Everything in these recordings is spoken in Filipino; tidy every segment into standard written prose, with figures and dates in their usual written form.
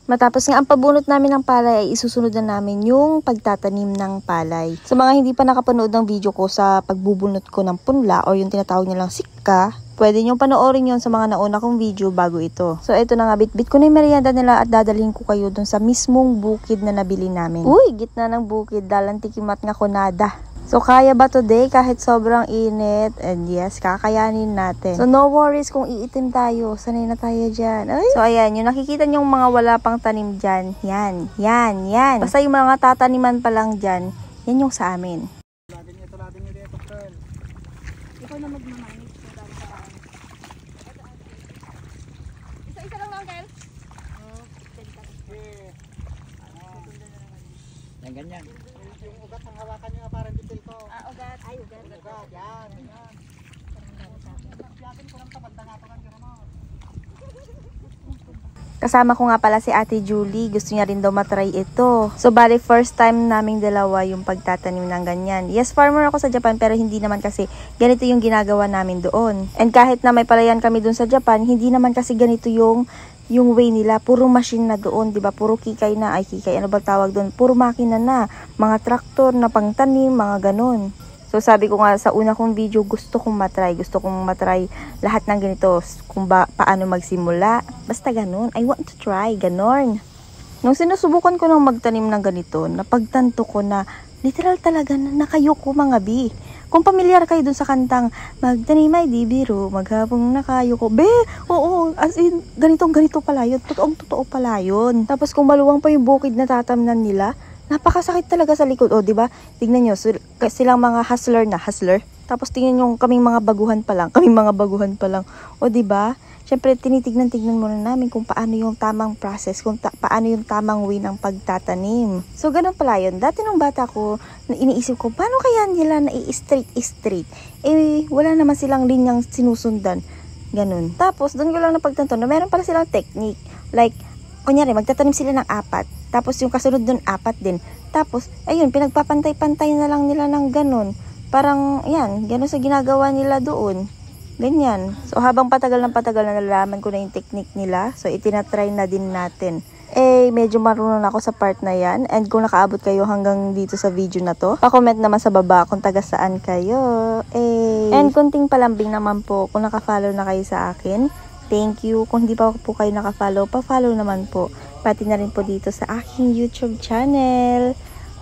Matapos nga ang pabunot namin ng palay ay isusunod na namin yung pagtatanim ng palay. Sa mga hindi pa nakapanood ng video ko sa pagbubunot ko ng punla o yung tinatawag nilang sikka, pwede nyo panoorin yon sa mga nauna kong video bago ito. So ito na nga, bitbit ko na yung merienda nila at dadalhin ko kayo dun sa mismong bukid na nabili namin. Uy, gitna ng bukid, dalang tikimat nga kunada. So, kaya ba today kahit sobrang init? And yes, kakayanin natin. So, no worries kung iitim tayo. Sanay na tayo dyan. Ay. So, ayan, yung nakikita nyong mga wala pang tanim dyan. Yan. Basta yung mga tataniman pa lang dyan, yan yung sa amin. Ikaw na magmamanit. Isa-isa lang lang, Kel. Yan, ganyan. Yung ugat ang hawakan nyo nga parang detail ko. Ugat. Ay, ugat. Ugat, yan. Yakin ko ng tabanda nga ito kan mo. Kasama ko nga pala si Ate Julie. Gusto niya rin daw matry ito. So, bali first time naming dalawa yung pagtatanim ng ganyan. Yes, farmer ako sa Japan pero hindi naman kasi ganito yung ginagawa namin doon. And kahit na may palayan kami doon sa Japan, hindi naman kasi ganito yung way nila. Puro machine na doon, di ba? Puro kikay na. Ay, kikay. Ano ba tawag doon? Puro makina na. Mga traktor na pangtanim, mga ganun. So, sabi ko nga sa una kong video, gusto kong matry lahat ng ganito. Kung paano magsimula. Basta ganun. I want to try. Ganon. Nung sinusubukan ko nang magtanim ng ganito, napagtanto ko na literal talaga na nakayoko mga bi. Kung pamilyar kayo dun sa kantang magtanim ay di biro, maghapong nakayoko. Be, oo, as in, ganito pala yun. Totoo pala yun. Tapos kung maluwang pa yung bukid na tatamnan nila, napakasakit talaga sa likod. O, di ba? Tignan nyo, silang mga hustler. Tapos tingnan nyo kaming mga baguhan pa lang. O, di ba? Syempre, tinitignan muna namin kung paano yung tamang process, kung paano yung tamang way ng pagtatanim. So, ganun pala yun. Dati nung bata ko, iniisip ko, paano kaya nila na i-straight? Eh, wala naman silang linyang sinusundan. Ganun. Tapos, doon ko lang napagtanto na meron pala silang technique. Like, kunyari, magtatanim sila ng 4. Tapos, yung kasunod doon, 4 din. Tapos, ayun, pinagpapantay-pantay na lang nila ng ganun. Parang, yan, ganun sa ginagawa nila doon. Ganyan. So, habang patagal na nalalaman ko na yung technique nila. So, itinatry na din natin. Eh, medyo marunong ako sa part na yan. And kung nakaabot kayo hanggang dito sa video na to, pa-comment naman sa baba kung taga saan kayo. Eh. And kunting palambing naman po kung nakafollow na kayo sa akin. Thank you. Kung hindi pa po kayo nakafollow, pa-follow naman po. Pati na rin po dito sa aking YouTube channel.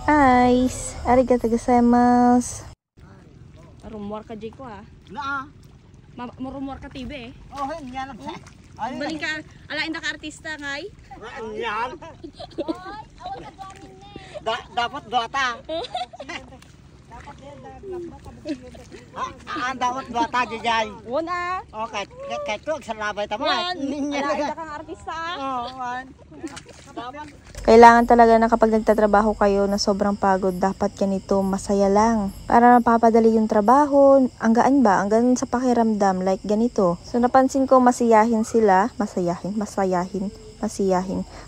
Nice. Arigatou gozaimasu. Rumor ka, Jay ko Naa. Rumor ka, TV eh. Oh, yan lang. Baling ka, alain na ka artista ngay. Yan. Dapat dota. Dapat dota jajay. Wala. Okay, kahit ko sa labay tama. Alain na kang artista. Kailangan talaga na kapag nagtatrabaho kayo na sobrang pagod, dapat ganito, masaya lang. Para napapadali yung trabaho, ang gaan ba? Ang gaan sa pakiramdam, like ganito. So napansin ko masiyahin sila, masayahin.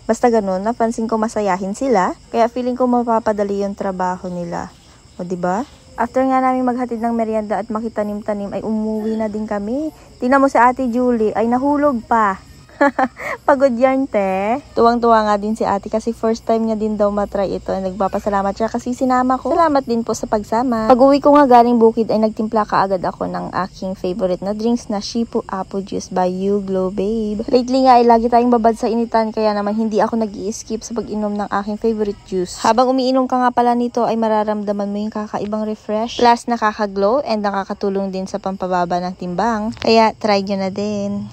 Basta ganun, napansin ko masayahin sila, kaya feeling ko mapapadali yung trabaho nila. O diba? After nga namin maghatid ng merienda at makitanim-tanim, ay umuwi na din kami. Tingnan mo si Ate Julie, ay nahulog pa. Pagod yarn, te. Tuwang-tuwa nga din si ate kasi first time niya din daw matry ito. Nagpapasalamat siya kasi sinama ko. Salamat din po sa pagsama. Pag-uwi ko nga galing bukid ay nagtimpla kaagad ako ng aking favorite na drinks na Shipu Apple Juice by You Glow Babe. Lately nga ay lagi tayong babad sa initan kaya naman hindi ako nag-i-skip sa pag-inom ng aking favorite juice. Habang umiinom ka nga pala nito ay mararamdaman mo yung kakaibang refresh. Plus nakaka-glow and nakakatulong din sa pampababa ng timbang. Kaya try nyo na din.